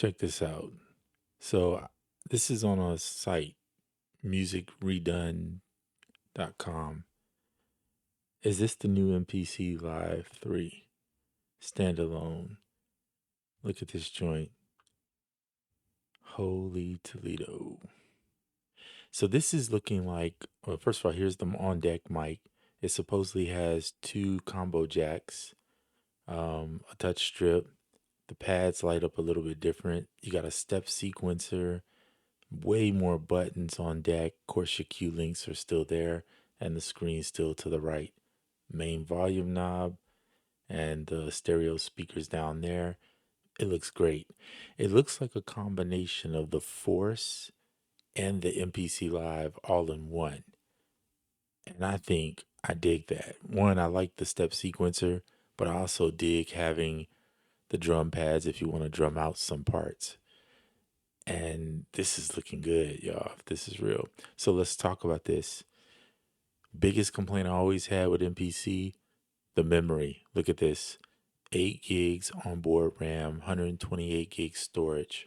Check this out. So this is on a site, musicredone.com. Is this the new MPC Live 3 standalone? Look at this joint. Holy Toledo. So this is looking like, well, first of all, here's the on deck mic. It supposedly has two combo jacks, a touch strip. The pads light up a little bit different. You got a step sequencer, way more buttons on deck. Of course, your Q links are still there, and the screen still to the right. Main volume knob and the stereo speakers down there. It looks great. It looks like a combination of the Force and the MPC Live all in one. And I think I dig that. One, I like the step sequencer, but I also dig having the drum pads if you want to drum out some parts. And this is looking good, y'all. This is real. So let's talk about this. Biggest complaint I always had with MPC, the memory. Look at this. 8 gigs onboard RAM, 128 gig storage,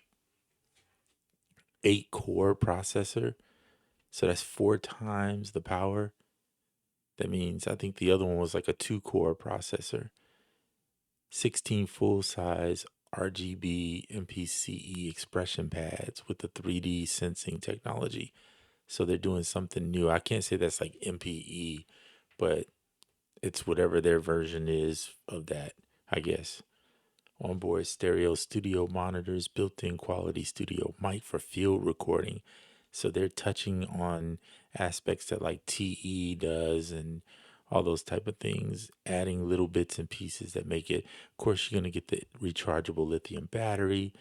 8 core processor. So that's 4 times the power. That means I think the other one was like a 2 core processor. 16 full size RGB MPCE expression pads with the 3D sensing technology. So they're doing something new. I can't say that's like MPE, but it's whatever their version is of that, I guess. Onboard stereo studio monitors, built-in quality studio mic for field recording. So they're touching on aspects that like TE does and all those type of things, adding little bits and pieces that make it. Of course, you're going to get the rechargeable lithium battery.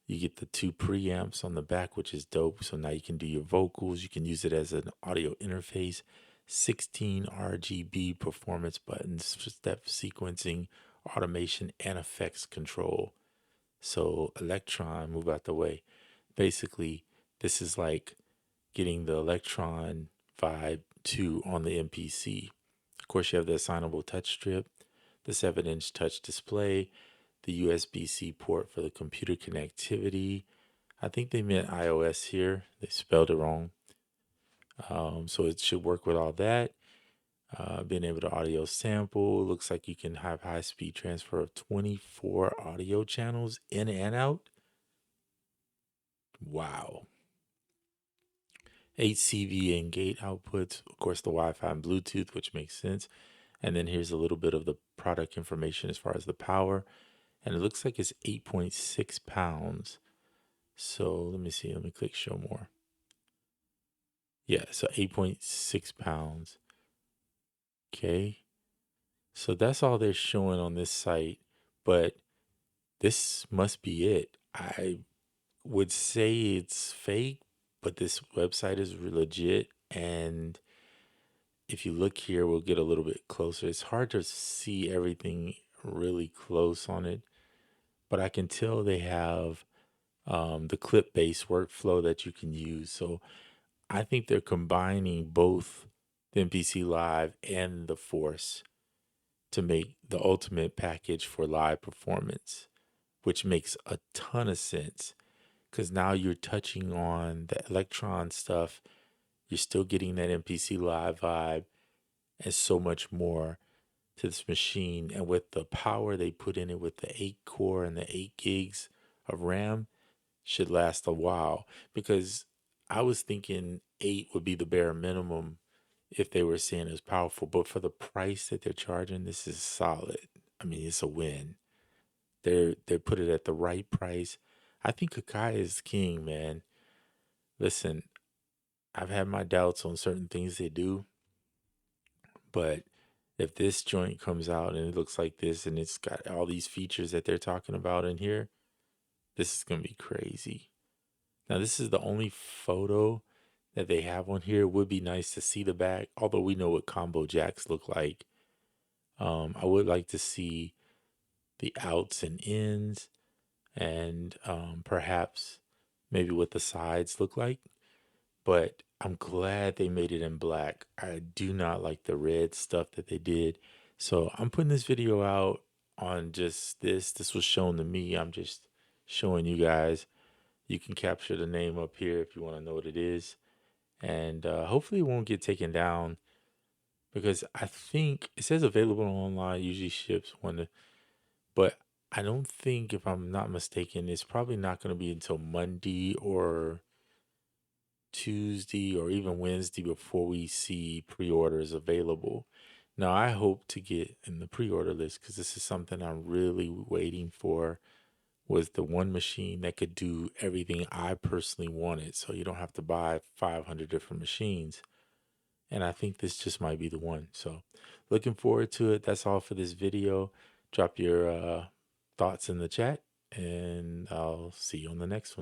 You get the 2 preamps on the back, which is dope. So now you can do your vocals. You can use it as an audio interface. 16 RGB performance buttons for step sequencing, automation, and effects control. So Electron, move out the way. Basically, this is like getting the Electron vibe 2 on the MPC. Of course, you have the assignable touch strip, the 7-inch touch display, the USB-C port for the computer connectivity. I think they meant iOS here. They spelled it wrong. So it should work with all that. Being able to audio sample. Looks like you can have high-speed transfer of 24 audio channels in and out. Wow. 8 CV and gate outputs. Of course, the Wi-Fi and Bluetooth, which makes sense. And then here's a little bit of the product information as far as the power. And it looks like it's 8.6 pounds. So let me see. Let me click show more. Yeah, so 8.6 pounds. Okay. So that's all they're showing on this site. But this must be it. I would say it's fake, but this website is legit. And if you look here, we'll get a little bit closer. It's hard to see everything really close on it, but I can tell they have the clip-based workflow that you can use. So I think they're combining both the MPC Live and the Force to make the ultimate package for live performance, which makes a ton of sense because now you're touching on the electron stuff. You're still getting that MPC Live vibe and so much more to this machine. And with the power they put in it with the 8 core and the 8 gigs of RAM, should last a while because I was thinking 8 would be the bare minimum if they were saying it's powerful. But for the price that they're charging, this is solid. I mean, it's a win. They put it at the right price. I think Kakai is king, man. Listen, I've had my doubts on certain things they do, but if this joint comes out and it looks like this and it's got all these features that they're talking about in here, this is gonna be crazy. Now, this is the only photo that they have on here. It would be nice to see the back, although we know what combo jacks look like. I would like to see the outs and ins and perhaps maybe what the sides look like. But I'm glad they made it in black. I do not like the red stuff that they did. So I'm putting this video out on just this. This was shown to me. I'm just showing you guys. You can capture the name up here if you want to know what it is. And hopefully it won't get taken down because I think it says available online, usually ships but I don't think, if I'm not mistaken, it's probably not going to be until Monday or Tuesday or even Wednesday before we see pre-orders available. Now, I hope to get in the pre-order list because this is something I'm really waiting for, was the one machine that could do everything I personally wanted. So you don't have to buy 500 different machines. And I think this just might be the one. So looking forward to it. That's all for this video. Drop your thoughts in the chat and I'll see you on the next one.